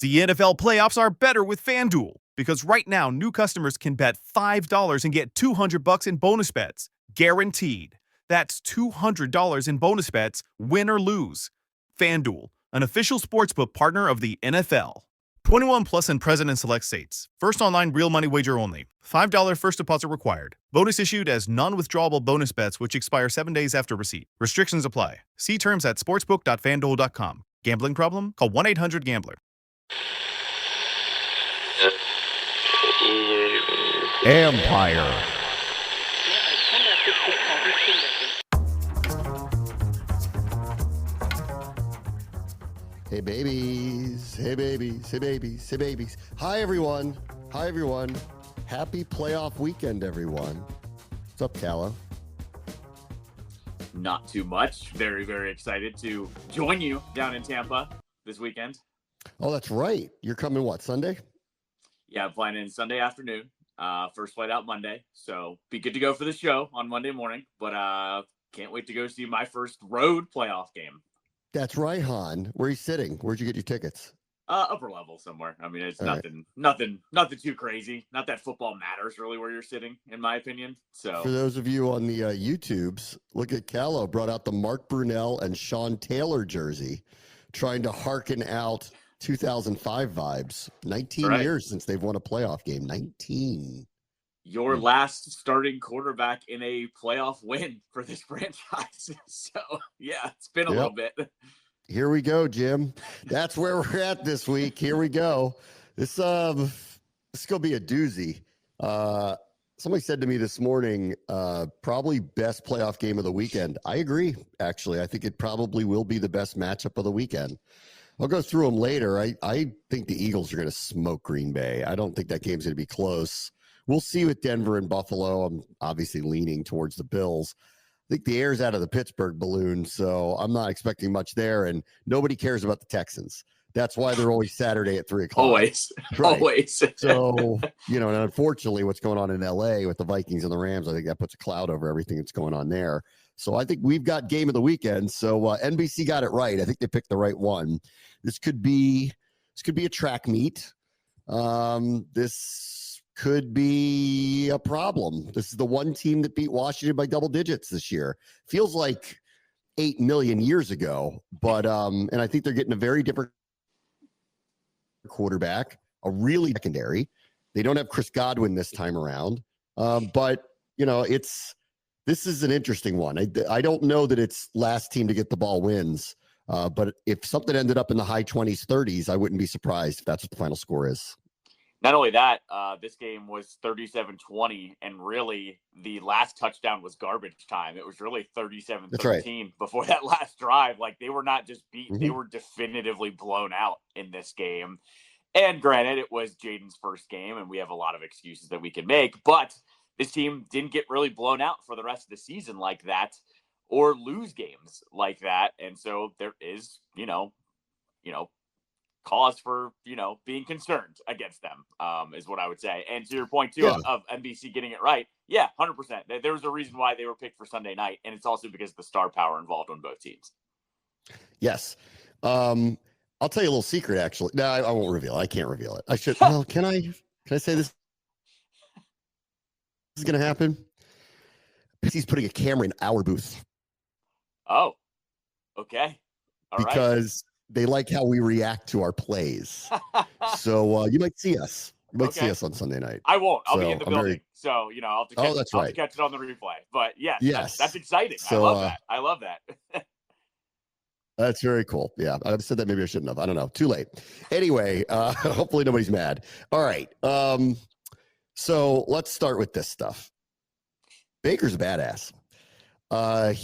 The NFL playoffs are better with FanDuel because right now new customers can bet $5 and get $200 in bonus bets, guaranteed. That's $200 in bonus bets, win or lose. FanDuel, an official sportsbook partner of the NFL. 21 plus and present in select states. First online real money wager only. $5 first deposit required. Bonus issued as non-withdrawable bonus bets which expire 7 days after receipt. Restrictions apply. See terms at sportsbook.fanduel.com. Gambling problem? Call 1-800-GAMBLER. Ampire. Hey babies, hey babies, hey babies, hey babies. Hi everyone, Happy playoff weekend, everyone. What's up, Callow? Not too much. Very, very excited to join you down in Tampa this weekend. Oh, that's right. You're coming what, Sunday? Yeah, I'm flying in Sunday afternoon. First flight out Monday. So be good to go for the show on Monday morning. But can't wait to go see my first road playoff game. That's right, Han. Where are you sitting? Where'd you get your tickets? Upper level somewhere. I mean, it's nothing too crazy. Not that football matters really where you're sitting, in my opinion. So for those of you on the YouTubes, look at Callow brought out the Mark Brunell and Sean Taylor jersey, trying to hearken out 2005 vibes. 19 years since they've won a playoff game. 19. Your last starting quarterback in a playoff win for this franchise. So, yeah, it's been a little bit. Here we go, Jim. That's where we're at this week. Here we go. This is going to be a doozy. Somebody said to me this morning, probably best playoff game of the weekend. I agree, actually. I think it probably will be the best matchup of the weekend. I'll go through them later. I think the Eagles are going to smoke Green Bay. I don't think that game's going to be close. We'll see with Denver and Buffalo. I'm obviously leaning towards the Bills. I think the air's out of the Pittsburgh balloon, so I'm not expecting much there, and nobody cares about the Texans. That's why they're always Saturday at 3 o'clock. Always. So, and unfortunately what's going on in LA with the Vikings and the Rams, I think that puts a cloud over everything that's going on there. So I think we've got game of the weekend. So NBC got it right. I think they picked the right one. This could be a track meet. This could be a problem. This is the one team that beat Washington by double digits this year. Feels like 8 million years ago, but and I think they're getting a very different quarterback, a really secondary. They don't have Chris Godwin this time around, but this is an interesting one. I don't know that it's last team to get the ball wins, but if something ended up in the high 20s, 30s, I wouldn't be surprised if that's what the final score is. Not only that, this game was 37-20, and really the last touchdown was garbage time. It was really 37-13 before that last drive. Like, they were not just beaten, they were definitively blown out in this game. And granted, it was Jaden's first game, and we have a lot of excuses that we can make, but this team didn't get really blown out for the rest of the season like that or lose games like that. And so there is, cause for, being concerned against them, is what I would say. And to your point, too, of NBC getting it right, 100%. There was a reason why they were picked for Sunday night, and it's also because of the star power involved on both teams. Yes. I'll tell you a little secret, actually. No, I won't reveal it. I can't reveal it. I should. Well, can I say this? This is going to happen? He's putting a camera in our booth. Oh, okay. All because they like how we react to our plays. So you might see us. You might see us on Sunday night. I won't. I'll be in the building. So, I'll have to catch, that's I'll have to catch it on the replay. But yes. That's exciting. So, I love that. That's very cool. Yeah, I said that. Maybe I shouldn't have. I don't know. Too late. Anyway, hopefully nobody's mad. All right. So let's start with this stuff. Baker's a badass. I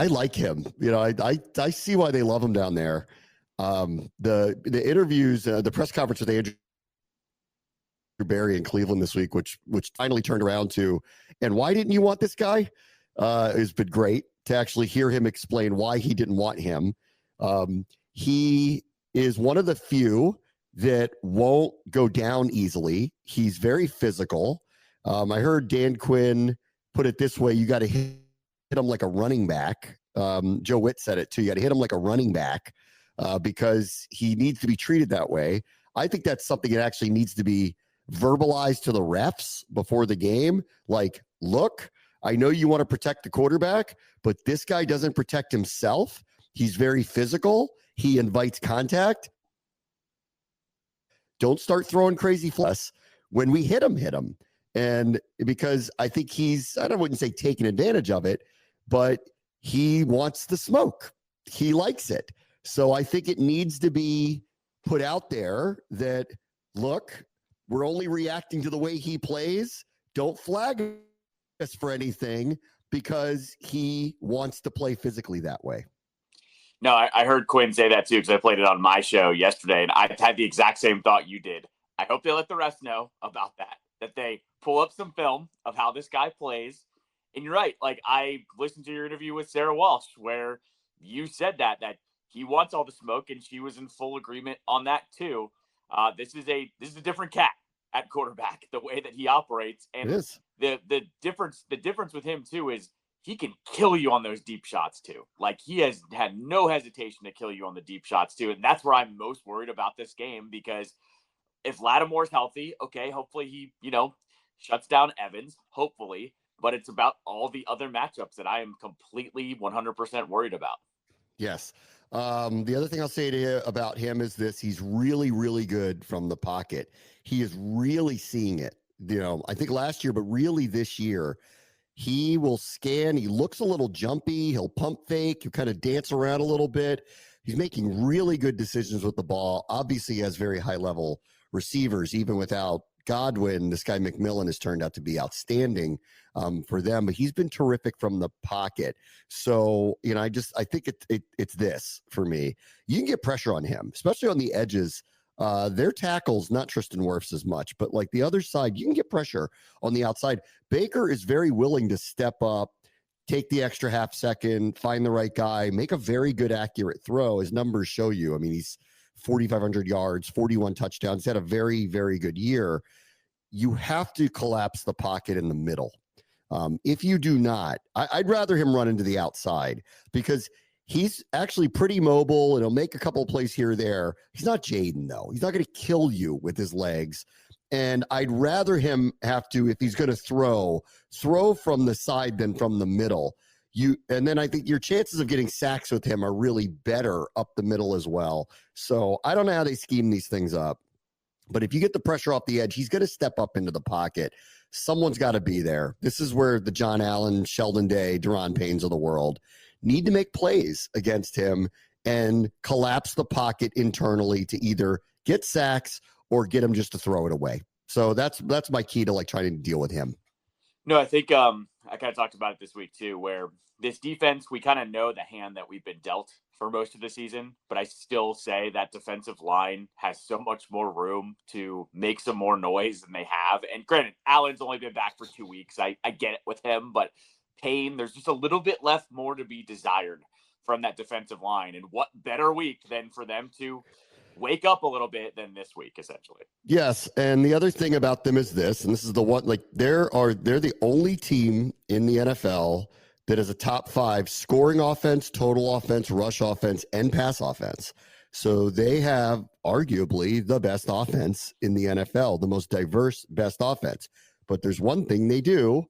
like him. I see why they love him down there. The interviews, the press conference with Andrew Barry in Cleveland this week, which finally turned around to, and why didn't you want this guy? Has been great to actually hear him explain why he didn't want him. He is one of the few that won't go down easily. He's very physical. I heard Dan Quinn put it this way: you got to hit him like a running back. Joe Witt said it too. You got to hit him like a running back because he needs to be treated that way. I think that's something that actually needs to be verbalized to the refs before the game. Like, look, I know you want to protect the quarterback, but this guy doesn't protect himself. He's very physical. He invites contact. Don't start throwing crazy flags. When we hit him. And because I think I wouldn't say taking advantage of it, but he wants the smoke. He likes it. So I think it needs to be put out there that, look, we're only reacting to the way he plays. Don't flag us for anything because he wants to play physically that way. No, I heard Quinn say that too because I played it on my show yesterday, and I had the exact same thought you did. I hope they let the refs know about that they pull up some film of how this guy plays. And you're right. Like, I listened to your interview with Sarah Walsh where you said that he wants all the smoke, and she was in full agreement on that too. This is a different cat at quarterback, the way that he operates. And the difference with him too is he can kill you on those deep shots too. Like, he has had no hesitation to kill you on the deep shots too. And that's where I'm most worried about this game, because if Lattimore's healthy, okay, hopefully he, shuts down Evans, hopefully. But it's about all the other matchups that I am completely 100% worried about. Yes. The other thing I'll say to you about him is this: he's really, really good from the pocket. He is really seeing it. I think last year, but really this year, he will scan. He looks a little jumpy. He'll pump fake. He'll kind of dance around a little bit. He's making really good decisions with the ball. Obviously, he has very high-level receivers. Even without Godwin, this guy McMillan has turned out to be outstanding for them. But he's been terrific from the pocket. So, I think it's this for me. You can get pressure on him, especially on the edges. Their tackles, not Tristan Wirfs as much, but like the other side, you can get pressure on the outside. Baker is very willing to step up, take the extra half second, find the right guy, make a very good, accurate throw. His numbers show you. I mean, he's 4,500 yards, 41 touchdowns. He's had a very, very good year. You have to collapse the pocket in the middle. If you do not, I'd rather him run into the outside because he's actually pretty mobile and he'll make a couple of plays here or there. He's not Jaden, though. He's not going to kill you with his legs. And I'd rather him have to, if he's going to throw from the side than from the middle. And then I think your chances of getting sacks with him are really better up the middle as well. So I don't know how they scheme these things up. But if you get the pressure off the edge, he's going to step up into the pocket. Someone's got to be there. This is where the John Allen, Sheldon Day, Deron Paynes of the world need to make plays against him and collapse the pocket internally to either get sacks or get him just to throw it away. So that's my key to like trying to deal with him. No, I think I kind of talked about it this week too, where this defense, we kind of know the hand that we've been dealt for most of the season, but I still say that defensive line has so much more room to make some more noise than they have. And granted, Allen's only been back for 2 weeks. I get it with him, but Payne, there's just a little bit left more to be desired from that defensive line. And what better week than for them to wake up a little bit than this week, essentially. Yes. And the other thing about them is this, and this is the one, like they're the only team in the NFL that has a top 5 scoring offense, total offense, rush offense, and pass offense. So they have arguably the best offense in the NFL, the most diverse, best offense. But there's one thing they do.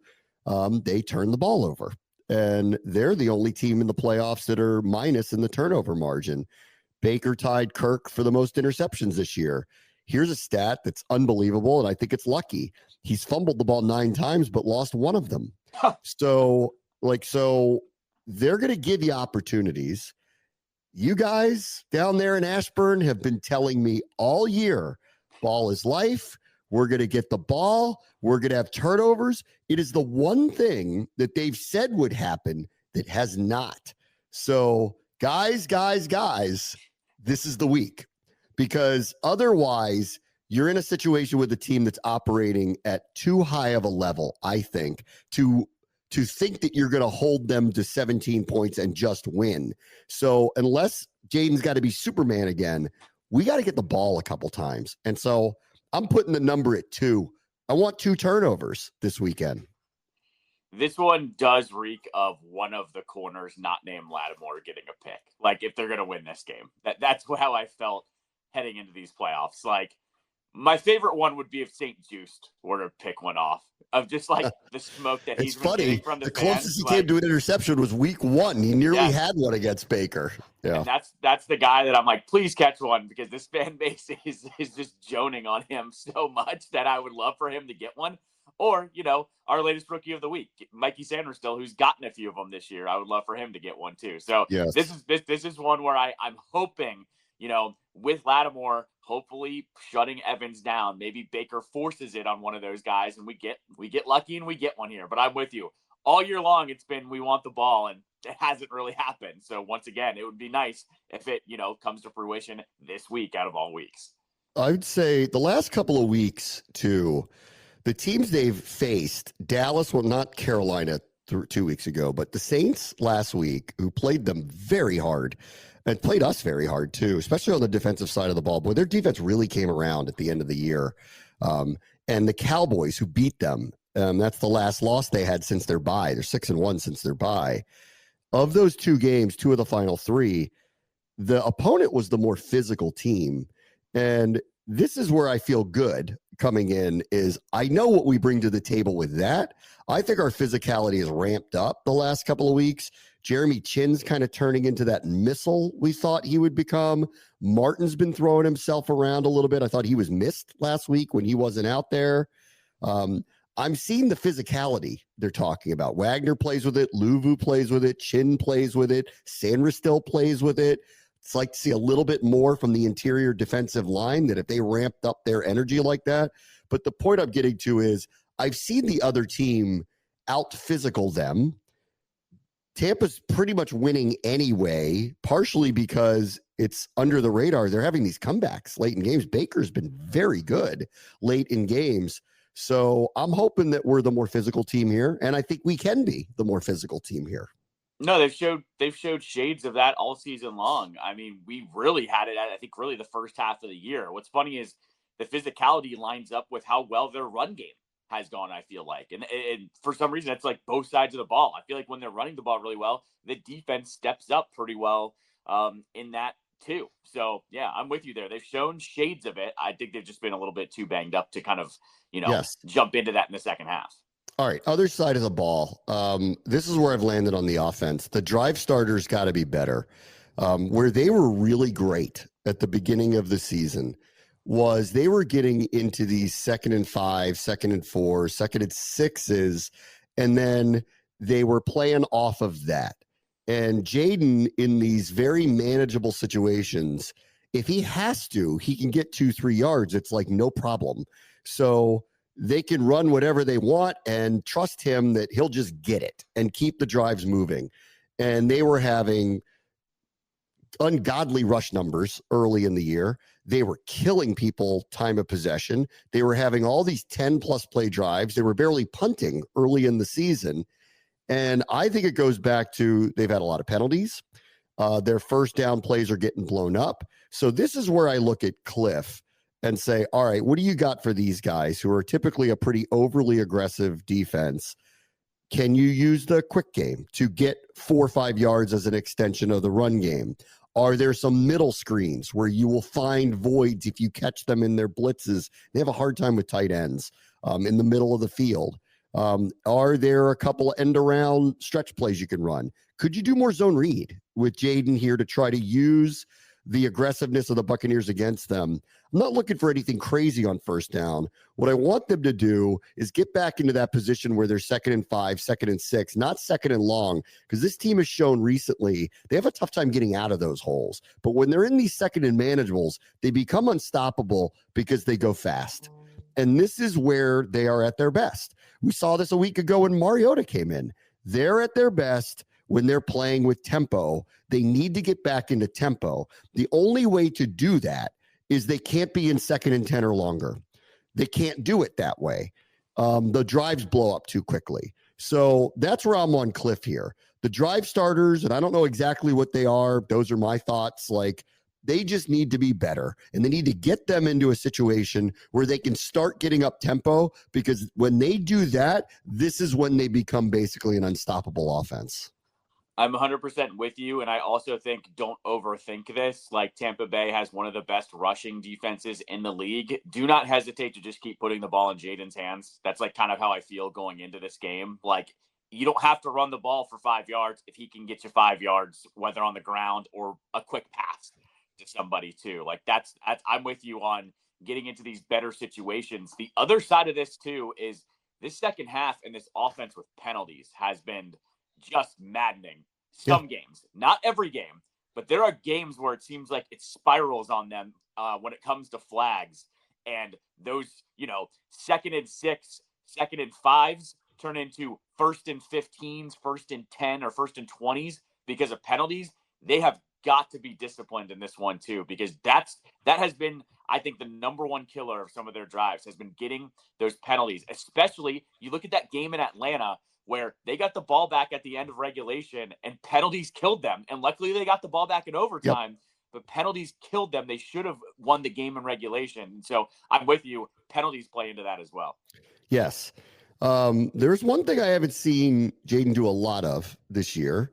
They turn the ball over. And they're the only team in the playoffs that are minus in the turnover margin. Baker tied Kirk for the most interceptions this year. Here's a stat that's unbelievable, and I think it's lucky. He's fumbled the ball 9 times, but lost one of them. So they're going to give you opportunities. You guys down there in Ashburn have been telling me all year, ball is life. We're going to get the ball. We're going to have turnovers. It is the one thing that they've said would happen that has not. So guys, this is the week, because otherwise you're in a situation with a team that's operating at too high of a level, I think, to think that you're going to hold them to 17 points and just win. So unless Jaden's got to be Superman again, we got to get the ball a couple times. And so I'm putting the number at 2. I want 2 turnovers this weekend. This one does reek of one of the corners not named Lattimore getting a pick. Like, if they're going to win this game, that's how I felt heading into these playoffs. Like, My favorite one would be if St. Juiced were to pick one off of just like the smoke that he's been getting from the fans. Closest he came to an interception was week 1. He nearly had one against Baker. Yeah. And that's the guy that I'm like, please catch one, because this fan base is just joning on him so much that I would love for him to get one. Or, our latest rookie of the week, Mikey Sandersville, who's gotten a few of them this year. I would love for him to get one too. So yes. This is one where I'm hoping, with Lattimore, hopefully shutting Evans down. Maybe Baker forces it on one of those guys, and we get lucky and we get one here. But I'm with you. All year long, it's been we want the ball, and it hasn't really happened. So once again, it would be nice if it, comes to fruition this week out of all weeks. I would say the last couple of weeks too, the teams they've faced, Dallas, well, not Carolina 2 weeks ago, but the Saints last week, who played them very hard and played us very hard too, especially on the defensive side of the ball. Boy, their defense really came around at the end of the year. And the Cowboys, who beat them, that's the last loss they had since their bye. They're 6-1 since their bye. Of those 2 games, 2 of the final 3, the opponent was the more physical team. And this is where I feel good coming in is I know what we bring to the table with that. I think our physicality is ramped up the last couple of weeks. Jeremy Chinn's kind of turning into that missile we thought he would become. Martin's been throwing himself around a little bit. I thought he was missed last week when he wasn't out there. I'm seeing the physicality they're talking about. Wagner plays with it. Luvu plays with it. Chinn plays with it. Sanders still plays with it. It's like to see a little bit more from the interior defensive line, that if they ramped up their energy like that. But the point I'm getting to is I've seen the other team out physical them. Tampa's pretty much winning anyway, partially because it's under the radar. They're having these comebacks late in games. Baker's been very good late in games. So I'm hoping that we're the more physical team here, and I think we can be the more physical team here. No, they've showed shades of that all season long. I mean, we really had it at, I think, really the first half of the year. What's funny is the physicality lines up with how well their run game has gone, I feel like. And for some reason, it's like both sides of the ball. I feel like when they're running the ball really well, the defense steps up pretty well in that too. So, yeah, I'm with you there. They've shown shades of it. I think they've just been a little bit too banged up to kind of, jump into that in the second half. All right, other side of the ball. This is where I've landed on the offense. The drive starters got to be better. Where they were really great at the beginning of the season was they were getting into these 2nd and 5, 2nd and 4, 2nd and 6s, and then they were playing off of that. And Jaden, in these very manageable situations, if he has to, he can get 2-3 yards. It's like no problem. So they can run whatever they want and trust him that he'll just get it and keep the drives moving. And they were having ungodly rush numbers early in the year. They were killing people time of possession. They were having all these 10-plus play drives. They were barely punting early in the season. And I think it goes back to they've had a lot of penalties. Their first down plays are getting blown up. So this is where I look at Cliff and say, all right, what do you got for these guys who are typically a pretty overly aggressive defense? Can you use the quick game to get 4 or 5 yards as an extension of the run game? Are there some middle screens where you will find voids if you catch them in their blitzes? They have a hard time with tight ends in the middle of the field. Are there a couple of end-around stretch plays you can run? Could you do more zone read with Jaden here to try to use the aggressiveness of the Buccaneers against them? I'm not looking for anything crazy on first down. What I want them to do is get back into that position where they're 2nd and 5, 2nd and 6, not 2nd and long, because this team has shown recently they have a tough time getting out of those holes. But when they're in these 2nd and manageables, they become unstoppable because they go fast. And this is where they are at their best. We saw this a week ago when Mariota came in. They're at their best when they're playing with tempo. They need to get back into tempo. The only way to do that is they can't be in 2nd and 10 or longer. They can't do it that way. The drives blow up too quickly. So that's where I'm on Cliff here. The drive starters, and I don't know exactly what they are. Those are my thoughts. Like, they just need to be better, and they need to get them into a situation where they can start getting up tempo, because when they do that, this is when they become basically an unstoppable offense. I'm 100% with you, and I also think don't overthink this. Like, Tampa Bay has one of the best rushing defenses in the league. Do not hesitate to just keep putting the ball in Jaden's hands. That's like kind of how I feel going into this game. Like, you don't have to run the ball for 5 yards if he can get you 5 yards, whether on the ground or a quick pass to somebody too. Like, that's I'm with you on getting into these better situations. The other side of this too is this second half and this offense with penalties has been just maddening. Some games, not every game, but there are games where it seems like it spirals on them when it comes to flags, and those, 2nd and 6, 2nd and 5s turn into 1st and 15s, 1st and 10, or 1st and 20s because of penalties. They have got to be disciplined in this one too, because that has been, I think, the number one killer of some of their drives has been getting those penalties. Especially, you look at that game in Atlanta where they got the ball back at the end of regulation and penalties killed them. And luckily they got the ball back in overtime, but penalties killed them. They should have won the game in regulation. So I'm with you. Penalties play into that as well. Yes. There's one thing I haven't seen Jaden do a lot of this year,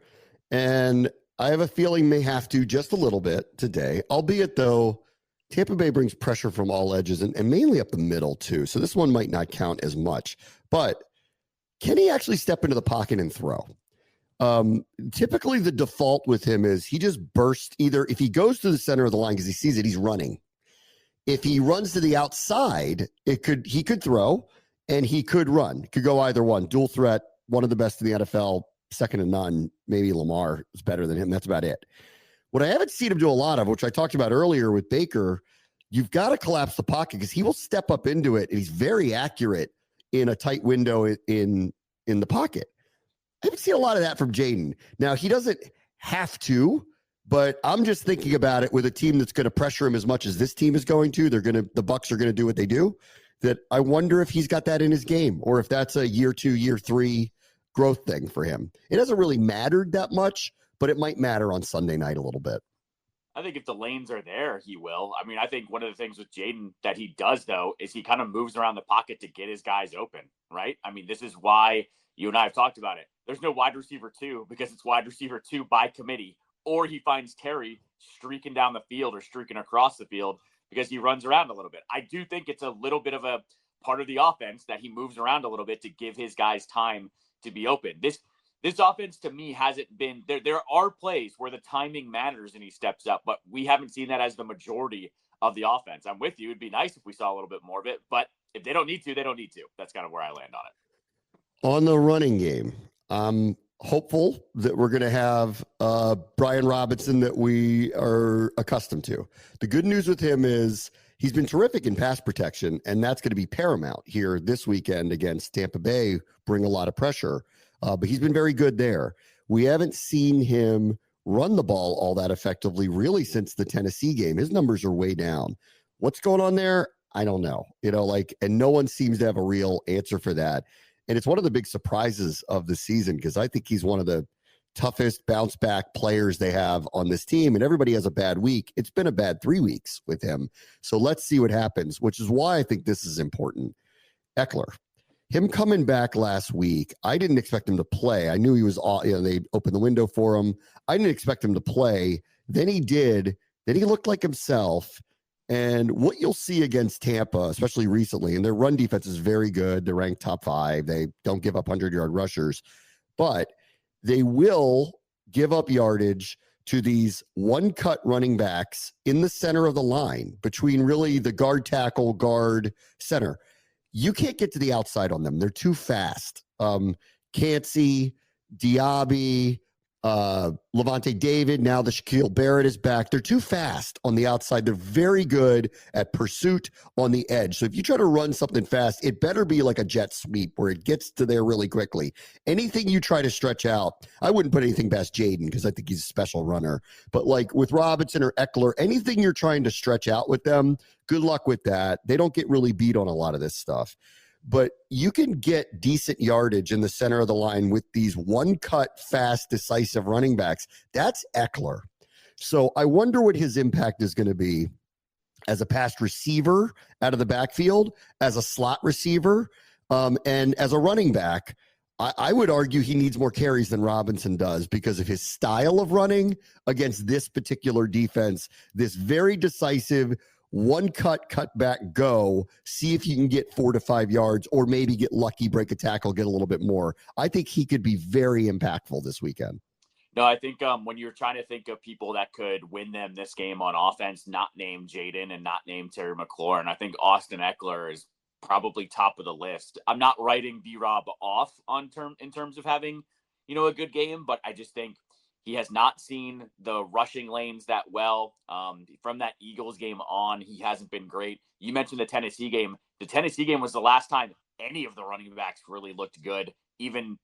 and I have a feeling may have to just a little bit today, albeit though Tampa Bay brings pressure from all edges and mainly up the middle too. So this one might not count as much, but can he actually step into the pocket and throw? Typically the default with him is he just bursts. Either if he goes to the center of the line because he sees it, he's running. If he runs to the outside, he could throw and he could run. Could go either one. Dual threat, one of the best in the NFL, second to none. Maybe Lamar is better than him. That's about it. What I haven't seen him do a lot of, which I talked about earlier with Baker, you've got to collapse the pocket because he will step up into it and he's very accurate in a tight window in the pocket. I haven't seen a lot of that from Jaden. Now, he doesn't have to, but I'm just thinking about it with a team that's going to pressure him as much as this team is going to. The Bucs are going to do what they do. That I wonder if he's got that in his game or if that's a year 2, year 3 growth thing for him. It hasn't really mattered that much, but it might matter on Sunday night a little bit. I think if the lanes are there, he will. I mean, I think one of the things with Jaden that he does, though, is he kind of moves around the pocket to get his guys open, right? I mean, this is why you and I have talked about it. There's no wide receiver 2 because it's wide receiver 2 by committee, or he finds Terry streaking down the field or streaking across the field because he runs around a little bit. I do think it's a little bit of a part of the offense that he moves around a little bit to give his guys time to be open. This offense, to me, hasn't been there. There are plays where the timing matters and he steps up, but we haven't seen that as the majority of the offense. I'm with you. It'd be nice if we saw a little bit more of it, but if they don't need to, they don't need to. That's kind of where I land on it. On the running game, I'm hopeful that we're going to have Brian Robinson that we are accustomed to. The good news with him is he's been terrific in pass protection, and that's going to be paramount here this weekend against Tampa Bay, bring a lot of pressure. But he's been very good there. We haven't seen him run the ball all that effectively really since the Tennessee game. His numbers are way down. What's going on there? I don't know. And no one seems to have a real answer for that. And it's one of the big surprises of the season because I think he's one of the toughest bounce back players they have on this team. And everybody has a bad week. It's been a bad 3 weeks with him. So let's see what happens, which is why I think this is important. Eckler. Him coming back last week, I didn't expect him to play. I knew he was, they opened the window for him. I didn't expect him to play. Then he did. Then he looked like himself. And what you'll see against Tampa, especially recently, and their run defense is very good. They're ranked top 5. They don't give up 100-yard rushers, but they will give up yardage to these one-cut running backs in the center of the line between really the guard tackle, guard, center. You can't get to the outside on them. They're too fast. Cansey, Diaby, Levante David, now the Shaquille Barrett is back. They're too fast on the outside. They're very good at pursuit on the edge. So if you try to run something fast, it better be like a jet sweep where it gets to there really quickly. Anything you try to stretch out, I wouldn't put anything past Jaden because I think he's a special runner. But like with Robinson or Eckler, anything you're trying to stretch out with them, good luck with that. They don't get really beat on a lot of this stuff. But you can get decent yardage in the center of the line with these one-cut, fast, decisive running backs. That's Eckler. So I wonder what his impact is going to be as a pass receiver out of the backfield, as a slot receiver, and as a running back. I would argue he needs more carries than Robinson does because of his style of running against this particular defense, this very decisive cut back, go, see if you can get 4 to 5 yards or maybe get lucky, break a tackle, get a little bit more. I think he could be very impactful this weekend. No, I think when you're trying to think of people that could win them this game on offense, not named Jaden and not named Terry McLaurin, I think Austin Eckler is probably top of the list. I'm not writing B-Rob off in terms of having, a good game, but I just think he has not seen the rushing lanes that well. From that Eagles game on, he hasn't been great. You mentioned the Tennessee game. The Tennessee game was the last time any of the running backs really looked good. Even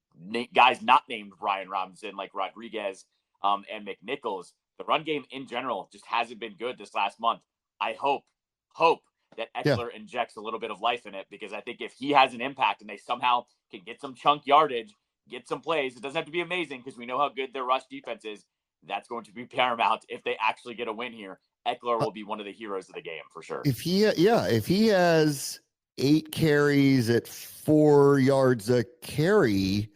guys not named Brian Robinson like Rodriguez and McNichols. The run game in general just hasn't been good this last month. I hope that Eckler injects a little bit of life in it, because I think if he has an impact and they somehow can get some chunk yardage, get some plays, it doesn't have to be amazing because we know how good their rush defense is. That's going to be paramount if they actually get a win here. Eckler will be one of the heroes of the game for sure. If he has 8 carries at 4 yards a carry,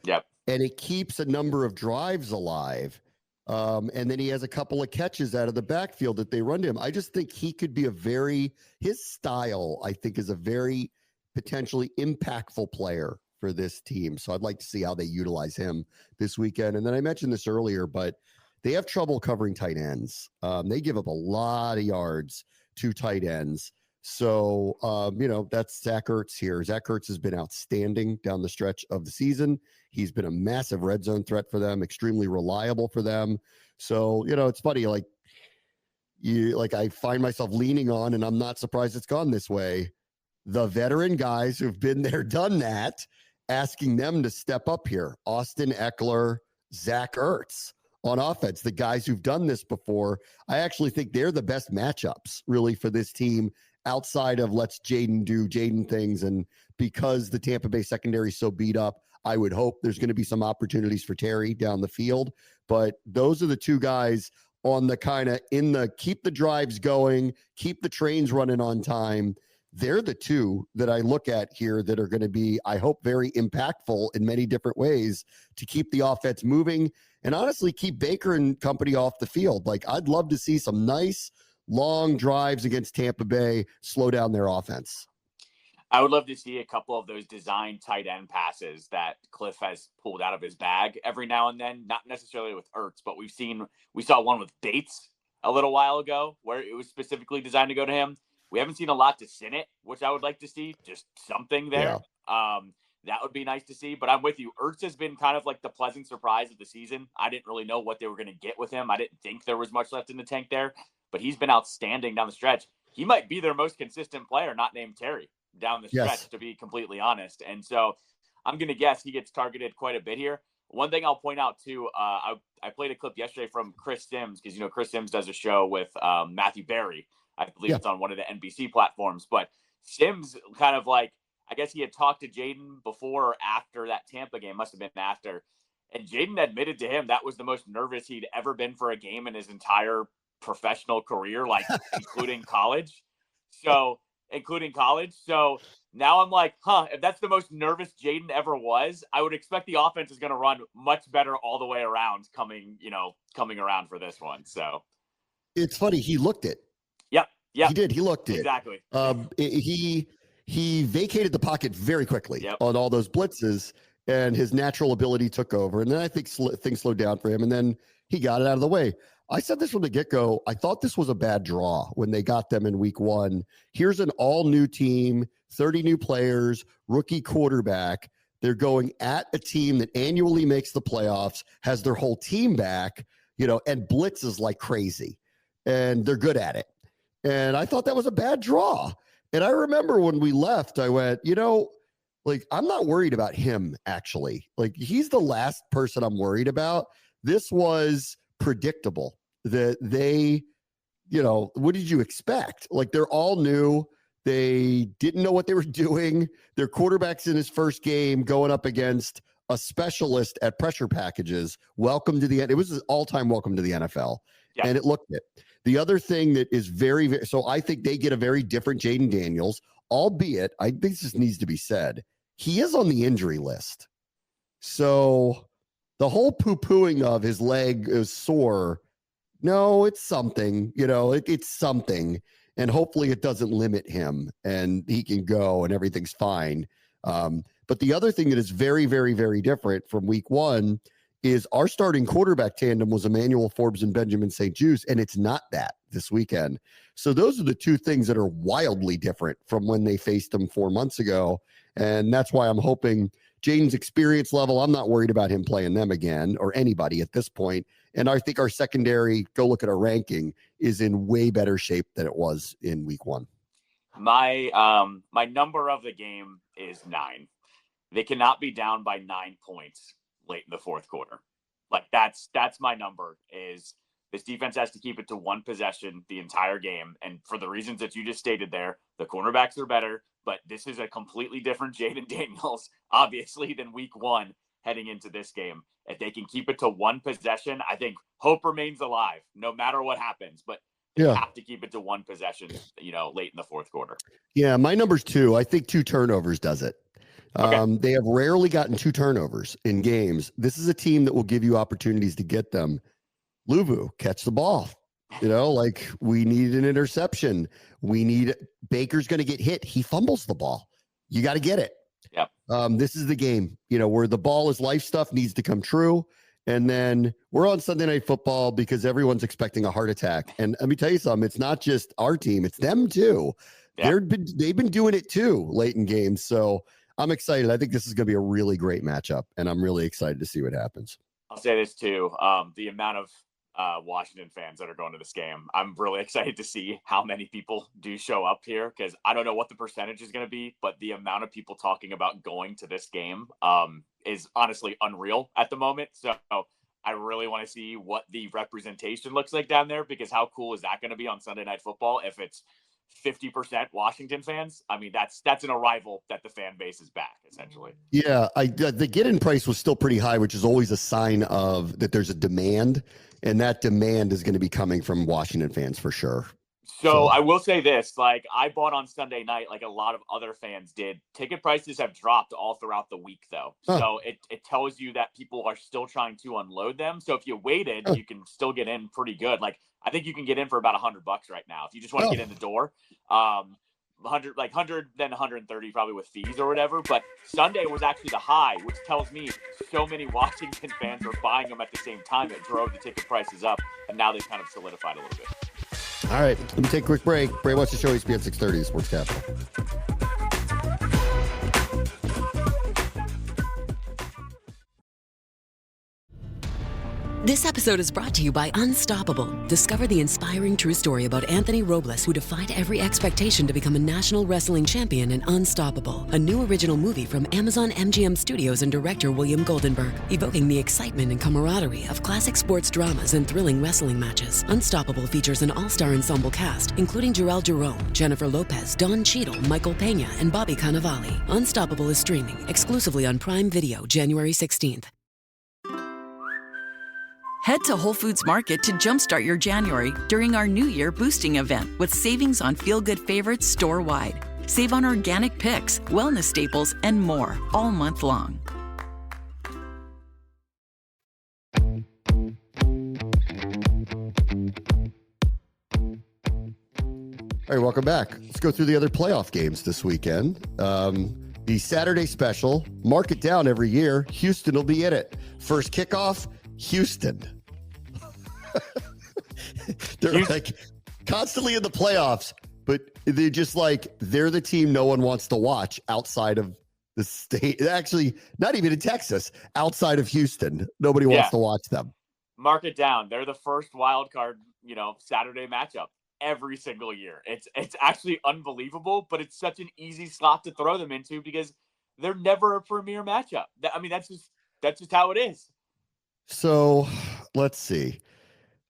and it keeps a number of drives alive, and then he has a couple of catches out of the backfield that they run to him, I just think he could be his style, I think, is a very potentially impactful player for this team. So I'd like to see how they utilize him this weekend. And then I mentioned this earlier, but they have trouble covering tight ends. They give up a lot of yards to tight ends. So, that's Zach Ertz here. Zach Ertz has been outstanding down the stretch of the season. He's been a massive red zone threat for them, extremely reliable for them. So, it's funny, I find myself leaning on, and I'm not surprised it's gone this way, the veteran guys who've been there, done that, asking them to step up here. Austin Eckler, Zach Ertz on offense, the guys who've done this before. I actually think they're the best matchups really for this team outside of let's Jaden do Jaden things. And because the Tampa Bay secondary is so beat up, I would hope there's going to be some opportunities for Terry down the field. But those are the two guys on the kind of keep the drives going, keep the trains running on time. They're the two that I look at here that are going to be, I hope, very impactful in many different ways to keep the offense moving and honestly keep Baker and company off the field. I'd love to see some nice long drives against Tampa Bay, slow down their offense. I would love to see a couple of those designed tight end passes that Cliff has pulled out of his bag every now and then, not necessarily with Ertz, but we saw one with Bates a little while ago where it was specifically designed to go to him. We haven't seen a lot to Sinnott, which I would like to see, just something there. Yeah. That would be nice to see, but I'm with you. Ertz has been kind of like the pleasant surprise of the season. I didn't really know what they were going to get with him. I didn't think there was much left in the tank there, but he's been outstanding down the stretch. He might be their most consistent player, not named Terry, down the stretch, to be completely honest. And so I'm going to guess he gets targeted quite a bit here. One thing I'll point out too, I played a clip yesterday from Chris Sims, because, Chris Sims does a show with Matthew Berry. I believe it's on one of the NBC platforms, but Sims kind of I guess he had talked to Jaden before or after that Tampa game, must have been after. And Jaden admitted to him that was the most nervous he'd ever been for a game in his entire professional career, including college. So now I'm like, if that's the most nervous Jaden ever was, I would expect the offense is going to run much better all the way around coming around for this one. So it's funny. He looked it. Yeah, he did. He looked it. Exactly. He vacated the pocket very quickly on all those blitzes, and his natural ability took over. And then I think things slowed down for him, and then he got it out of the way. I said this from the get-go. I thought this was a bad draw when they got them in week 1. Here's an all-new team, 30 new players, rookie quarterback. They're going at a team that annually makes the playoffs, has their whole team back, and blitzes like crazy. And they're good at it. And I thought that was a bad draw. And I remember when we left, I went, I'm not worried about him, actually. He's the last person I'm worried about. This was predictable that they, what did you expect? They're all new. They didn't know what they were doing. Their quarterback's in his first game going up against a specialist at pressure packages. Welcome to the end. It was an all-time welcome to the NFL. Yeah. And it looked it. The other thing that is very, very, so I think they get a very different Jaden Daniels, albeit, I think this needs to be said, he is on the injury list. So the whole poo-pooing of his leg is sore. No, it's something, it's something. And hopefully it doesn't limit him and he can go and everything's fine. But the other thing that is very, very, very different from week one is our starting quarterback tandem was Emmanuel Forbes and Benjamin St-Juste, and it's not that this weekend. So those are the two things that are wildly different from when they faced him 4 months ago. And that's why I'm hoping Jaden's experience level, I'm not worried about him playing them again or anybody at this point. And I think our secondary, go look at our ranking, is in way better shape than it was in week one. My number of the game is 9. They cannot be down by 9 points late in the fourth quarter. Like that's my number. Is this defense has to keep it to one possession the entire game. And for the reasons that you just stated there, the cornerbacks are better, but this is a completely different Jaden Daniels, obviously, than week one heading into this game. If they can keep it to one possession, I think hope remains alive no matter what happens. But they have to keep it to one possession, late in the fourth quarter. Yeah, my number's 2. I think 2 turnovers does it. Okay. They have rarely gotten 2 turnovers in games. This is a team that will give you opportunities to get them. Luvu, catch the ball. We need an interception. Baker's going to get hit. He fumbles the ball. You got to get it. Yep. This is the game, where the ball is life stuff needs to come true. And then we're on Sunday Night Football because everyone's expecting a heart attack. And let me tell you something, it's not just our team, it's them too. Yep. They've been doing it too late in games. So I'm excited. I think this is going to be a really great matchup, and I'm really excited to see what happens. I'll say this too. The amount of Washington fans that are going to this game, I'm really excited to see how many people do show up here, because I don't know what the percentage is going to be, but the amount of people talking about going to this game is honestly unreal at the moment. So I really want to see what the representation looks like down there, because how cool is that going to be on Sunday Night Football if it's 50% Washington fans? I mean, that's an arrival that the fan base is back, essentially. Yeah, the get-in price was still pretty high, which is always a sign of that there's a demand, and that demand is going to be coming from Washington fans for sure. So I will say this, like I bought on Sunday night, like a lot of other fans did. Ticket prices have dropped all throughout the week, though. Huh. So it tells you that people are still trying to unload them. So if you waited, you can still get in pretty good. Like I think you can get in for about $100 right now if you just want to get in the door. 100, then 130 probably with fees or whatever. But Sunday was actually the high, which tells me so many Washington fans were buying them at the same time. It drove the ticket prices up, and now they've kind of solidified a little bit. All right, let me take a quick break. Bray watch the show, ESPN 630, Sports Capital. This episode is brought to you by Unstoppable. Discover the inspiring true story about Anthony Robles, who defied every expectation to become a national wrestling champion in Unstoppable, a new original movie from Amazon MGM Studios and director William Goldenberg, evoking the excitement and camaraderie of classic sports dramas and thrilling wrestling matches. Unstoppable features an all-star ensemble cast, including Jarrell Jerome, Jennifer Lopez, Don Cheadle, Michael Pena, and Bobby Cannavale. Unstoppable is streaming exclusively on Prime Video January 16th. Head to Whole Foods Market to jumpstart your January during our New Year boosting event with savings on feel-good favorites store-wide. Save on organic picks, wellness staples, and more all month long. All right, welcome back. Let's go through the other playoff games this weekend. The Saturday special, mark it down every year. Houston will be in it. First kickoff, Houston. They're like constantly in the playoffs, but they're just like, they're the team no one wants to watch outside of the state. Actually, not even in Texas, outside of Houston. Nobody wants to watch them. Mark it down. They're the first wild card, Saturday matchup every single year. It's actually unbelievable, but it's such an easy slot to throw them into because they're never a premier matchup. I mean, that's just how it is. So let's see.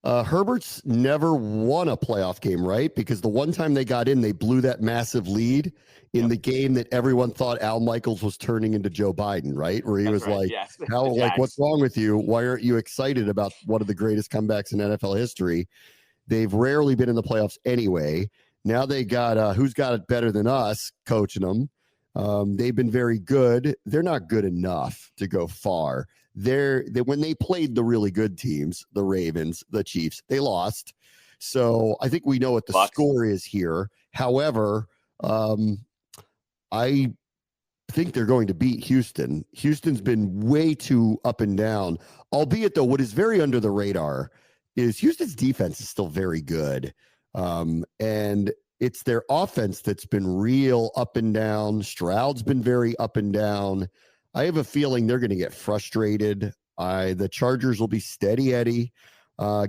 Herbert's never won a playoff game, right? Because the one time they got in, they blew that massive lead in the game that everyone thought Al Michaels was turning into Joe Biden, right? Where he was right. Like, what's wrong with you? Why aren't you excited about one of the greatest comebacks in NFL history? They've rarely been in the playoffs anyway. Now they got who's got it better than us coaching them. They've been very good. They're not good enough to go far. When they played the really good teams, the Ravens, the Chiefs, they lost. So I think we know what the Bucs. score is here. However, I think they're going to beat Houston. Houston's been way too up and down. Albeit, though, what is very under the radar is Houston's defense is still very good. And it's their offense that's been real up and down. Stroud's been very up and down. I have a feeling they're going to get frustrated. The Chargers will be steady Eddie.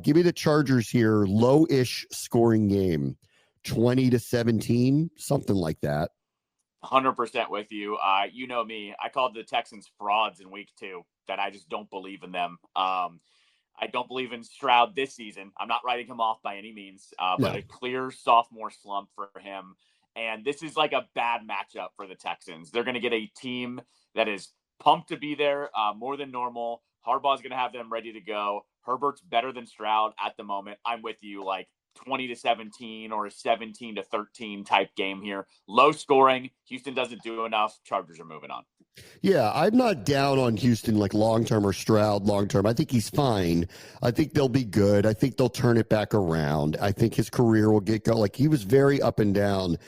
Give me the Chargers here, low-ish scoring game, 20-17, something like that. 100% with you. You know me. I called the Texans frauds in week 2, that I just don't believe in them. I don't believe in Stroud this season. I'm not writing him off by any means, but a clear sophomore slump for him. And this is like a bad matchup for the Texans. They're going to get a team that is pumped to be there more than normal. Harbaugh's going to have them ready to go. Herbert's better than Stroud at the moment. I'm with you, like 20-17 or a 17-13 type game here. Low scoring. Houston doesn't do enough. Chargers are moving on. Yeah, I'm not down on Houston like long-term or Stroud long-term. I think he's fine. I think they'll be good. I think they'll turn it back around. I think his career will get going. Like, he was very up and down.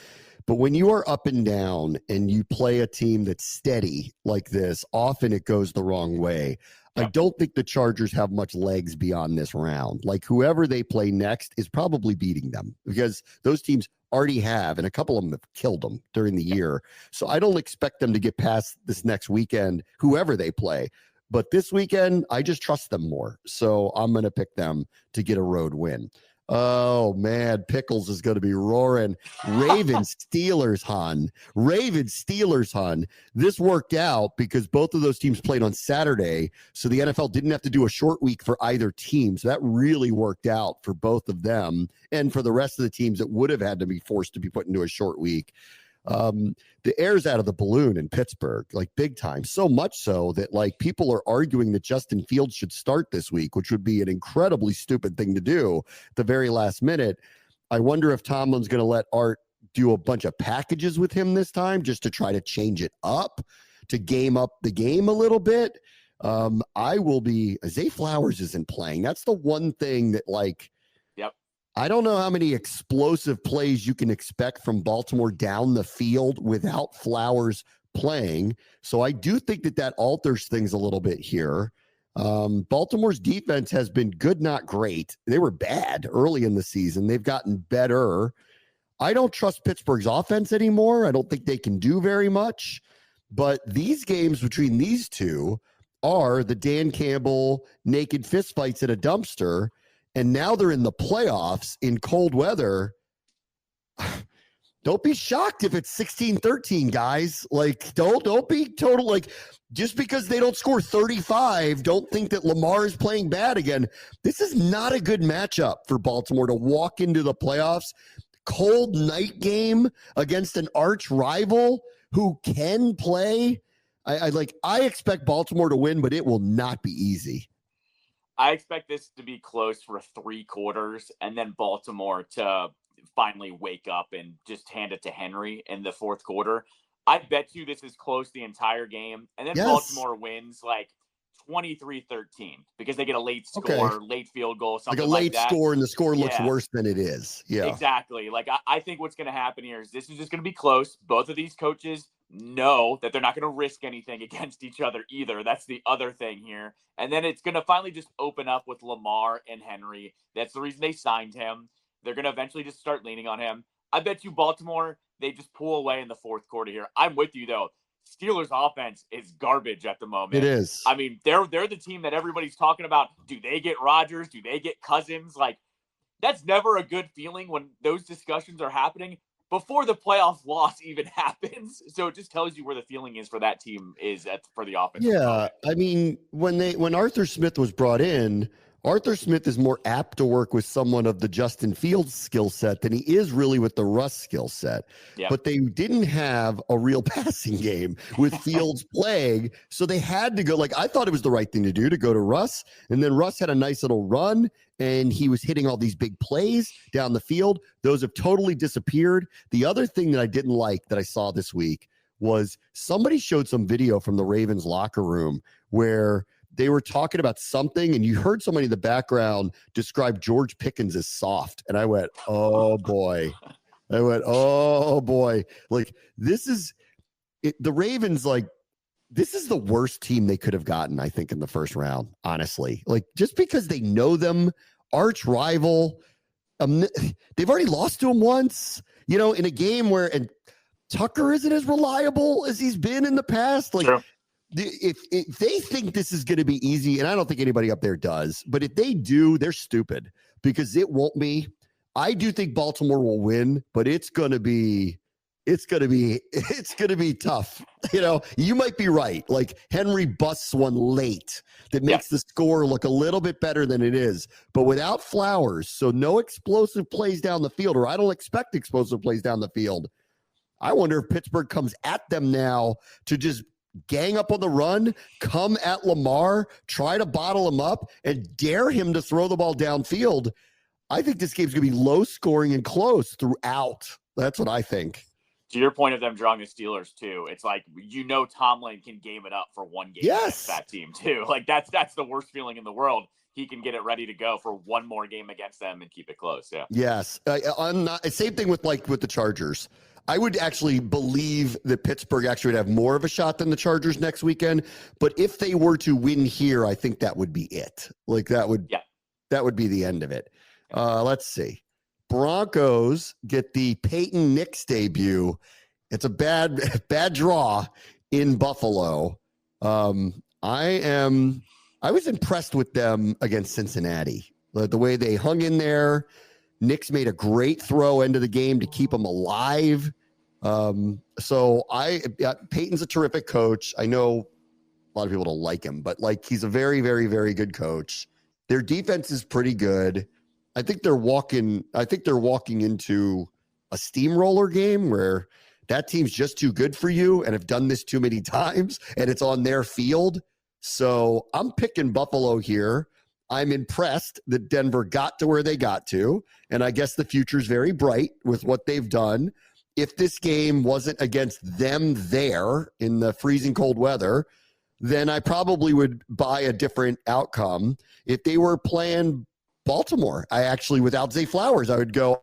But when you are up and down and you play a team that's steady like this, often it goes the wrong way. I don't think the Chargers have much legs beyond this round. Like, whoever they play next is probably beating them because those teams already have, and a couple of them have killed them during the year. So I don't expect them to get past this next weekend, whoever they play. But this weekend, I just trust them more. So I'm going to pick them to get a road win. Oh, man, Pickles is going to be roaring. Ravens, Steelers, hon. Ravens, Steelers, hon. This worked out because both of those teams played on Saturday, so the NFL didn't have to do a short week for either team. So that really worked out for both of them and for the rest of the teams that would have had to be forced to be put into a short week. The air's out of the balloon in Pittsburgh, like big time. So much so that like people are arguing that Justin Fields should start this week, which would be an incredibly stupid thing to do at the very last minute. I wonder if Tomlin's going to let Art do a bunch of packages with him this time just to try to change it up, to game up the game a little bit. Zay Flowers isn't playing. That's the one thing that like, I don't know how many explosive plays you can expect from Baltimore down the field without Flowers playing. So I do think that alters things a little bit here. Baltimore's defense has been good, not great. They were bad early in the season. They've gotten better. I don't trust Pittsburgh's offense anymore. I don't think they can do very much. But these games between these two are the Dan Campbell naked fistfights at a dumpster. And now they're in the playoffs in cold weather. Don't be shocked if it's 16-13, guys. Like, don't be total, like, just because they don't score 35, don't think that Lamar is playing bad again. This is not a good matchup for Baltimore to walk into the playoffs. Cold night game against an arch rival who can play. I expect Baltimore to win, but it will not be easy. I expect this to be close for 3 quarters and then Baltimore to finally wake up and just hand it to Henry in the 4th quarter. I bet you this is close the entire game. And then Baltimore wins like 23-13 because they get a late score, late field goal, something like that. Like a late score and the score looks worse than it is. Yeah, exactly. Like I think what's going to happen here is this is just going to be close. Both of these coaches know that they're not going to risk anything against each other either. That's the other thing here. And then it's going to finally just open up with Lamar and Henry. That's the reason they signed him. They're going to eventually just start leaning on him. I bet you Baltimore, they just pull away in the 4th quarter here. I'm with you, though. Steelers offense is garbage at the moment. It is. I mean, they're the team that everybody's talking about. Do they get Rodgers? Do they get Cousins? Like, that's never a good feeling when those discussions are happening before the playoff loss even happens. So it just tells you where the feeling is for that team for the offense. Yeah, I mean, when Arthur Smith was brought in, Arthur Smith is more apt to work with someone of the Justin Fields skill set than he is really with the Russ skill set. Yep. But they didn't have a real passing game with Fields playing. So they had to go, like, I thought it was the right thing to do to go to Russ. And then Russ had a nice little run and he was hitting all these big plays down the field. Those have totally disappeared. The other thing that I didn't like that I saw this week was somebody showed some video from the Ravens locker room where they were talking about something, and you heard somebody in the background describe George Pickens as soft. And I went, oh boy. Like, this is it, the Ravens, like, this is the worst team they could have gotten, I think, in the first round, honestly. Like, just because they know them, arch rival, they've already lost to him once, in a game where, and Tucker isn't as reliable as he's been in the past. Like, sure. If they think this is going to be easy, and I don't think anybody up there does, but if they do, they're stupid, because it won't be. I do think Baltimore will win, but it's going to be tough. You might be right. Like, Henry busts one late that makes the score look a little bit better than it is, but without Flowers, so no explosive plays down the field, or I don't expect explosive plays down the field. I wonder if Pittsburgh comes at them now to just gang up on the run, come at Lamar, try to bottle him up, and dare him to throw the ball downfield. I think this game's going to be low scoring and close throughout. That's what I think. To your point of them drawing the Steelers too, it's like, Tomlin can game it up for one game against that team too. Like, that's the worst feeling in the world. He can get it ready to go for one more game against them and keep it close. Yeah. Yes. Same thing with the Chargers. I would actually believe that Pittsburgh actually would have more of a shot than the Chargers next weekend. But if they were to win here, I think that would be it. Like, that would be the end of it. Let's see. Broncos get the Peyton Nix debut. It's a bad draw in Buffalo. I was impressed with them against Cincinnati. The way they hung in there. Nix made a great throw into the game to keep him alive. So Peyton's a terrific coach. I know a lot of people don't like him, but he's a very, very, very good coach. Their defense is pretty good. I think they're walking into a steamroller game where that team's just too good for you and have done this too many times, and it's on their field. So I'm picking Buffalo here. I'm impressed that Denver got to where they got to, and I guess the future's very bright with what they've done. If this game wasn't against them there in the freezing cold weather, then I probably would buy a different outcome. If they were playing Baltimore, I actually, without Zay Flowers, I would go,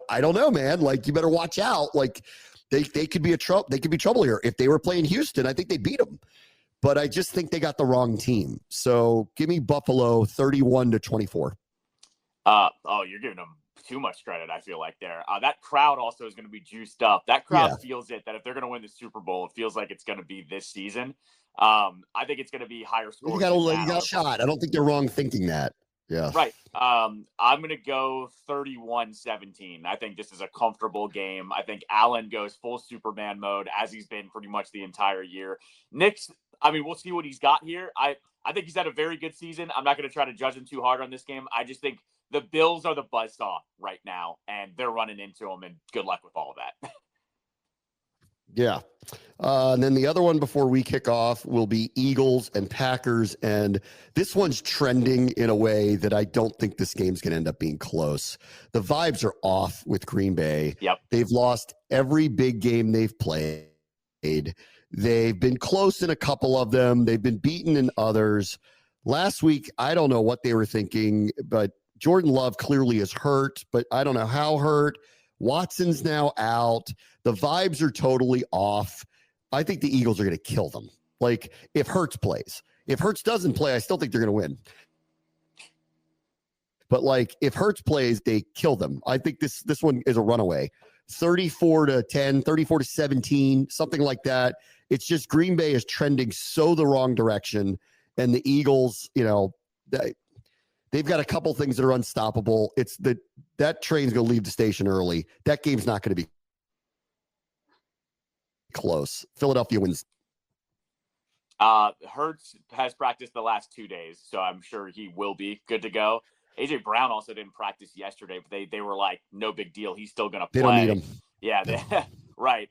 I don't know, man. Like, you better watch out. Like, they could be trouble here. If they were playing Houston, I think they beat them. But I just think they got the wrong team. So give me Buffalo 31-24. You're giving them too much credit, I feel like, there. That crowd also is going to be juiced up. That crowd feels it, that if they're going to win the Super Bowl, it feels like it's going to be this season. I think it's going to be higher scoring. You got a shot. I don't think they're wrong thinking that. Yeah. Right. I'm going to go 31-17. I think this is a comfortable game. I think Allen goes full Superman mode, as he's been pretty much the entire year. Nix, we'll see what he's got here. I think he's had a very good season. I'm not going to try to judge him too hard on this game. I just think the Bills are the buzzsaw right now, and they're running into him, and good luck with all of that. Yeah. And then the other one before we kick off will be Eagles and Packers. And this one's trending in a way that I don't think this game's going to end up being close. The vibes are off with Green Bay. Yep. They've lost every big game they've played. They've been close in a couple of them. They've been beaten in others. Last week, I don't know what they were thinking, but Jordan Love clearly is hurt, but I don't know how hurt. Watson's now out. The vibes are totally off. I think the Eagles are going to kill them. Like, if Hurts plays. If Hurts doesn't play, I still think they're going to win. But, if Hurts plays, they kill them. I think this one is a runaway. 34-10, 34-17, something like that. It's just Green Bay is trending so the wrong direction. And the Eagles, they've got a couple things that are unstoppable. It's that train's going to leave the station early. That game's not going to be close. Philadelphia wins. Hurts has practiced the last 2 days, so I'm sure he will be good to go. A.J. Brown also didn't practice yesterday, but they were like, no big deal. He's still going to play. They don't need him. Yeah, right.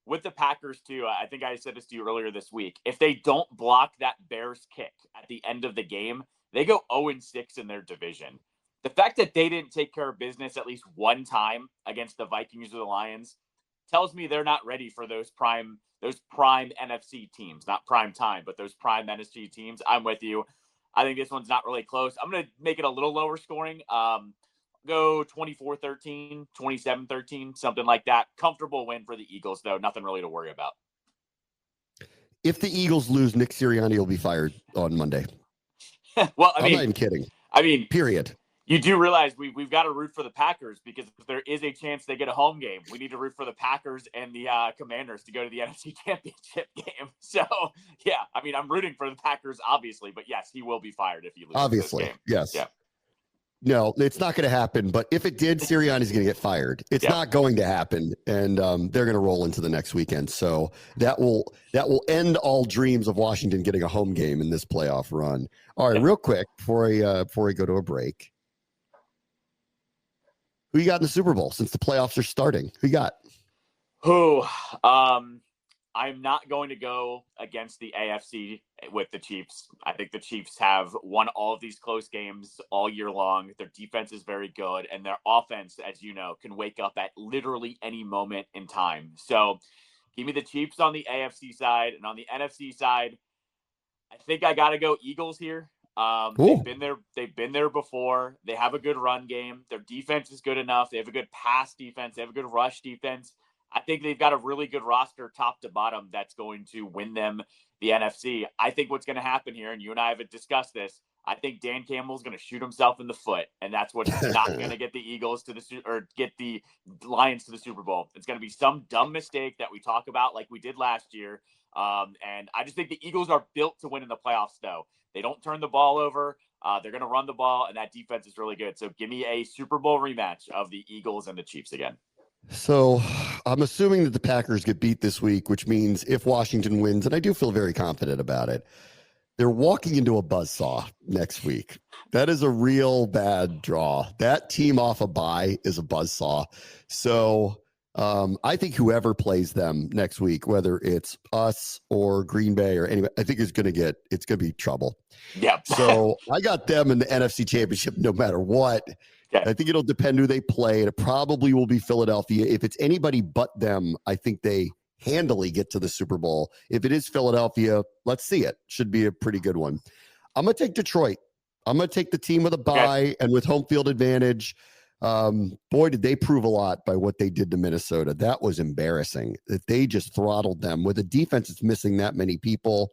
With the Packers, too, I think I said this to you earlier this week. If they don't block that Bears kick at the end of the game, they go 0-6 in their division. The fact that they didn't take care of business at least one time against the Vikings or the Lions, tells me they're not ready for those prime NFC teams, not prime time, but those prime NFC teams. I'm with you. I think this one's not really close. I'm going to make it a little lower scoring. Go 24-13, 27-13, something like that. Comfortable win for the Eagles, though. Nothing really to worry about. If the Eagles lose, Nick Sirianni will be fired on Monday. Well, I'm not even kidding. Period. You do realize we've got to root for the Packers, because if there is a chance they get a home game, we need to root for the Packers and the Commanders to go to the NFC Championship game. So, yeah, I'm rooting for the Packers, obviously, but yes, he will be fired if he loses obviously, this game. Yes. Yeah. No, it's not going to happen. But if it did, Sirianni's going to get fired. It's not going to happen, and they're going to roll into the next weekend. So that will end all dreams of Washington getting a home game in this playoff run. All right, real quick before we go to a break, who you got in the Super Bowl since the playoffs are starting? Who you got? I'm not going to go against the AFC with the Chiefs. I think the Chiefs have won all of these close games all year long. Their defense is very good, and their offense, as you know, can wake up at literally any moment in time. So give me the Chiefs on the AFC side, and on the NFC side, I think I got to go Eagles here. They've been there before. They have a good run game. Their defense is good enough. They have a good pass defense. They have a good rush defense. I think they've got a really good roster top to bottom that's going to win them the NFC. I think what's going to happen here, and you and I have discussed this, I think Dan Campbell's going to shoot himself in the foot, and that's what's not going to get the Eagles get the Lions to the Super Bowl. It's going to be some dumb mistake that we talk about like we did last year. And I just think the Eagles are built to win in the playoffs, though. They don't turn the ball over. They're going to run the ball, and that defense is really good. So give me a Super Bowl rematch of the Eagles and the Chiefs again. So I'm assuming that the Packers get beat this week, which means if Washington wins, and I do feel very confident about it, they're walking into a buzzsaw next week. That is a real bad draw. That team off a bye is a buzzsaw. So I think whoever plays them next week, whether it's us or Green Bay or anybody, I think it's going to be trouble. Yep. So I got them in the NFC Championship no matter what. Okay. I think it'll depend who they play. It probably will be Philadelphia. If it's anybody but them, I think they handily get to the Super Bowl. If it is Philadelphia, let's see it. Should be a pretty good one. I'm going to take Detroit. I'm going to take the team with a bye and with home field advantage. Boy, did they prove a lot by what they did to Minnesota. That was embarrassing that they just throttled them with a defense that's missing that many people.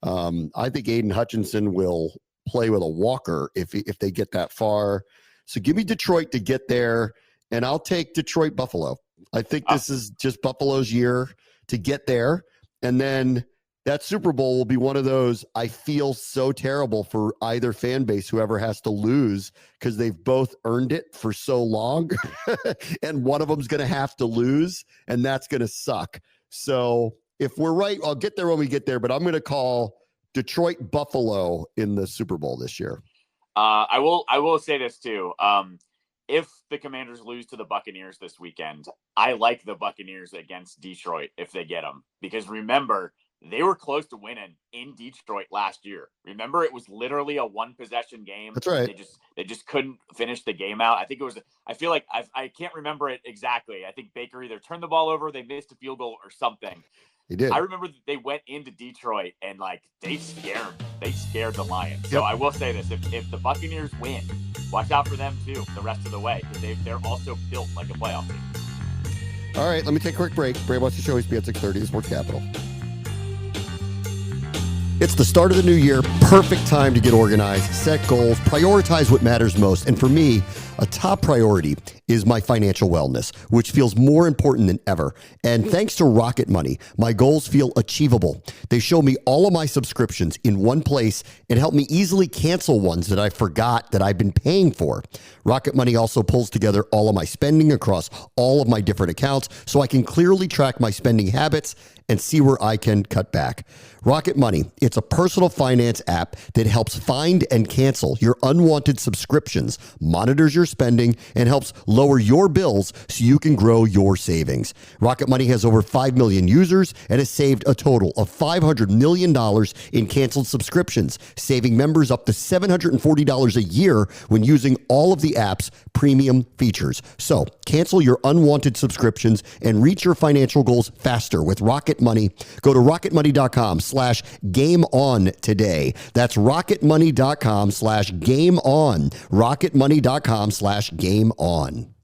I think Aiden Hutchinson will play with a walker if they get that far. So give me Detroit to get there, and I'll take Detroit-Buffalo. I think this is just Buffalo's year to get there, and then that Super Bowl will be one of those, I feel so terrible for either fan base, whoever has to lose, because they've both earned it for so long, and one of them's going to have to lose, and that's going to suck. So if we're right, I'll get there when we get there, but I'm going to call Detroit-Buffalo in the Super Bowl this year. I will say this too. If the Commanders lose to the Buccaneers this weekend, I like the Buccaneers against Detroit if they get them, because remember, they were close to winning in Detroit last year. Remember, it was literally a one possession game. That's right. They just couldn't finish the game out. I think it was, I feel like I can't remember it exactly. I think Baker either turned the ball over, they missed a field goal or something. He did. I remember that they went into Detroit and they scared the Lions. So I will say this, if the Buccaneers win, watch out for them too the rest of the way, because they're also built like a playoff team. All right, let me take a quick break. Brave Watch the Show, be at 6:30, Sports Capital. It's the start of the new year. Perfect time to get organized, set goals, prioritize what matters most. And for me, a top priority is my financial wellness, which feels more important than ever. And thanks to Rocket Money, my goals feel achievable. They show me all of my subscriptions in one place and help me easily cancel ones that I forgot that I've been paying for. Rocket Money also pulls together all of my spending across all of my different accounts so I can clearly track my spending habits and see where I can cut back. Rocket Money, it's a personal finance app that helps find and cancel your unwanted subscriptions, monitors your spending, and helps lower your bills so you can grow your savings. Rocket Money has over 5 million users and has saved a total of $500 million in canceled subscriptions, saving members up to $740 a year when using all of the app's premium features. So cancel your unwanted subscriptions and reach your financial goals faster with Rocket Money. Go to rocketmoney.com/game on today. That's rocketmoney.com/game on. rocketmoney.com/game on.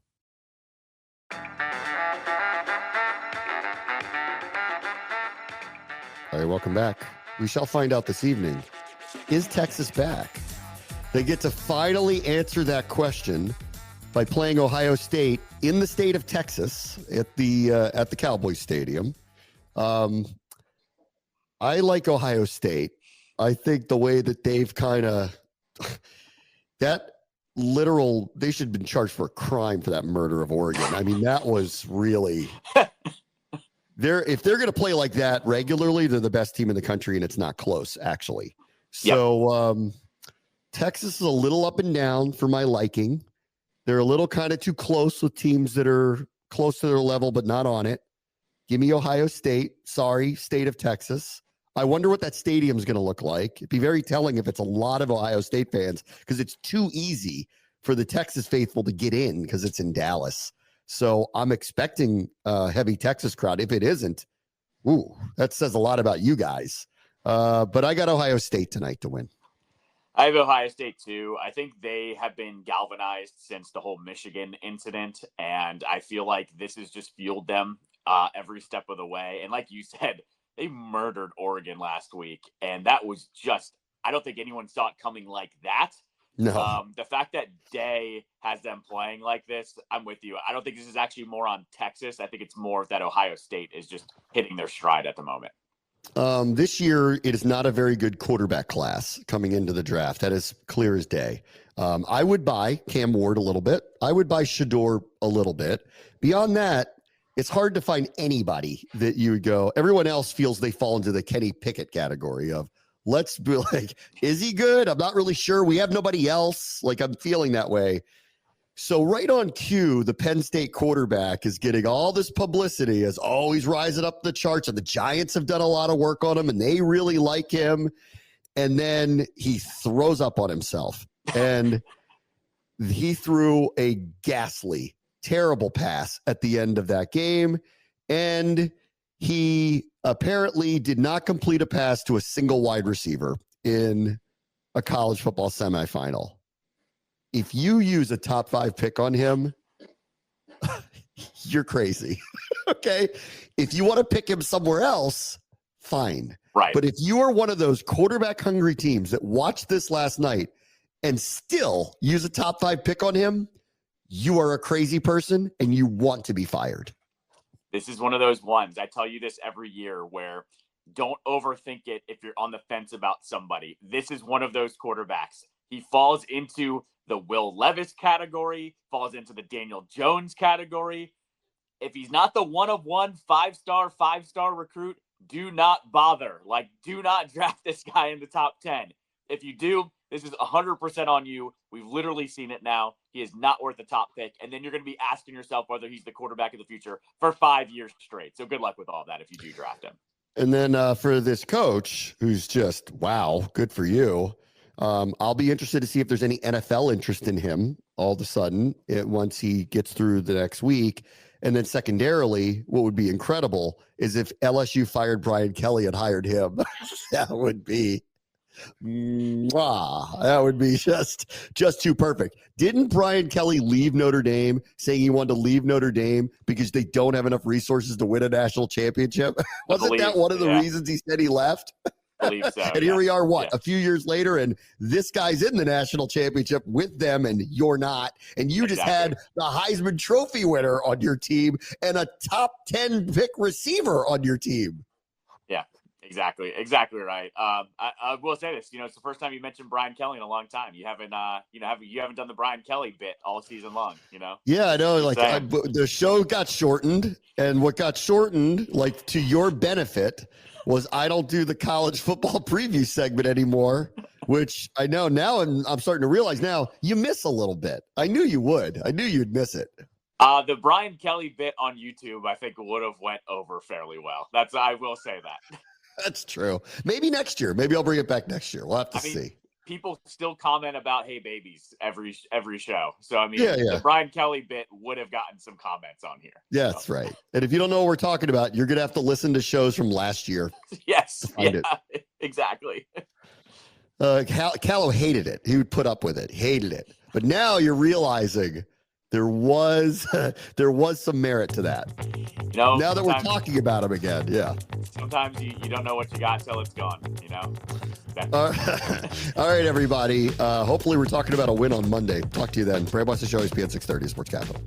All right, welcome back. We shall find out this evening. Is Texas back? They get to finally answer that question by playing Ohio State in the state of Texas at the Cowboys Stadium. I like Ohio State. I think the way that they've kind of they should have been charged for a crime for that murder of Oregon. I mean, that was really if they're going to play like that regularly, they're the best team in the country, and it's not close, actually. So Texas is a little up and down for my liking. They're a little kind of too close with teams that are close to their level, but not on it. Give me Ohio State. Sorry, state of Texas. I wonder what that stadium is going to look like. It'd be very telling if it's a lot of Ohio State fans, because it's too easy for the Texas faithful to get in because it's in Dallas. So I'm expecting a heavy Texas crowd. If it isn't, that says a lot about you guys. But I got Ohio State tonight to win. I have Ohio State too. I think they have been galvanized since the whole Michigan incident, and I feel like this has just fueled them every step of the way. And like you said, they murdered Oregon last week, and that was just, I don't think anyone saw it coming like that. No. The fact that Day has them playing like this, I'm with you. I don't think this is actually more on Texas. I think it's more that Ohio State is just hitting their stride at the moment. This year, it is not a very good quarterback class coming into the draft. That is clear as day. I would buy Cam Ward a little bit. I would buy Shador a little bit. Beyond that, it's hard to find anybody that you would go. Everyone else feels they fall into the Kenny Pickett category of, let's be like, is he good? I'm not really sure. We have nobody else. Like, I'm feeling that way. So right on cue, the Penn State quarterback is getting all this publicity as, he's rising up the charts, and the Giants have done a lot of work on him, and they really like him. And then he throws up on himself, and he threw a ghastly, terrible pass at the end of that game, and he apparently did not complete a pass to a single wide receiver in a college football semifinal. If you use a top 5 pick on him, you're crazy. Okay. If you want to pick him somewhere else, fine. Right. But if you are one of those quarterback hungry teams that watched this last night and still use a top 5 pick on him, you are a crazy person and you want to be fired. This is one of those ones. I tell you this every year where don't overthink it if you're on the fence about somebody. This is one of those quarterbacks. He falls into the Will Levis category, falls into the Daniel Jones category. If he's not the one of one 5-star recruit, do not bother. Like, do not draft this guy in the top 10. If you do, this is 100% on you. We've literally seen it now. He is not worth the top pick. And then you're going to be asking yourself whether he's the quarterback of the future for 5 years straight. So good luck with all that if you do draft him. And then for this coach who's just, wow, good for you. I'll be interested to see if there's any NFL interest in him all of a sudden once he gets through the next week. And then secondarily, what would be incredible is if LSU fired Brian Kelly and hired him. That would be that would be just too perfect. Didn't Brian Kelly leave Notre Dame saying he wanted to leave Notre Dame because they don't have enough resources to win a national championship? Wasn't that one of the reasons he said he left? I believe so. And here we are, a few years later, and this guy's in the national championship with them, and you're not. And you just had the Heisman Trophy winner on your team and a top 10 pick receiver on your team. Yeah, Exactly right. I will say this, it's the first time you mentioned Brian Kelly in a long time. You haven't done the Brian Kelly bit all season long. Yeah, I know. Like the show got shortened, and what got shortened, like to your benefit, was I don't do the college football preview segment anymore. Which I know now, I'm starting to realize now you miss a little bit. I knew you would. I knew you'd miss it. The Brian Kelly bit on YouTube, I think, would have went over fairly well. I will say that. That's true. Maybe next year. Maybe I'll bring it back next year. We'll have to see. People still comment about "Hey babies" every show. So the Brian Kelly bit would have gotten some comments on here. Yeah, that's right. And if you don't know what we're talking about, you're gonna have to listen to shows from last year. Yes. Yeah. Exactly. Callow hated it. He would put up with it. Hated it. But now you're realizing there was some merit to that. Now that we're talking about him again, yeah. Sometimes you don't know what you got till it's gone, All right, everybody. Hopefully we're talking about a win on Monday. Talk to you then. Bram Bucs the Show, ESPN 630 Sports Capital.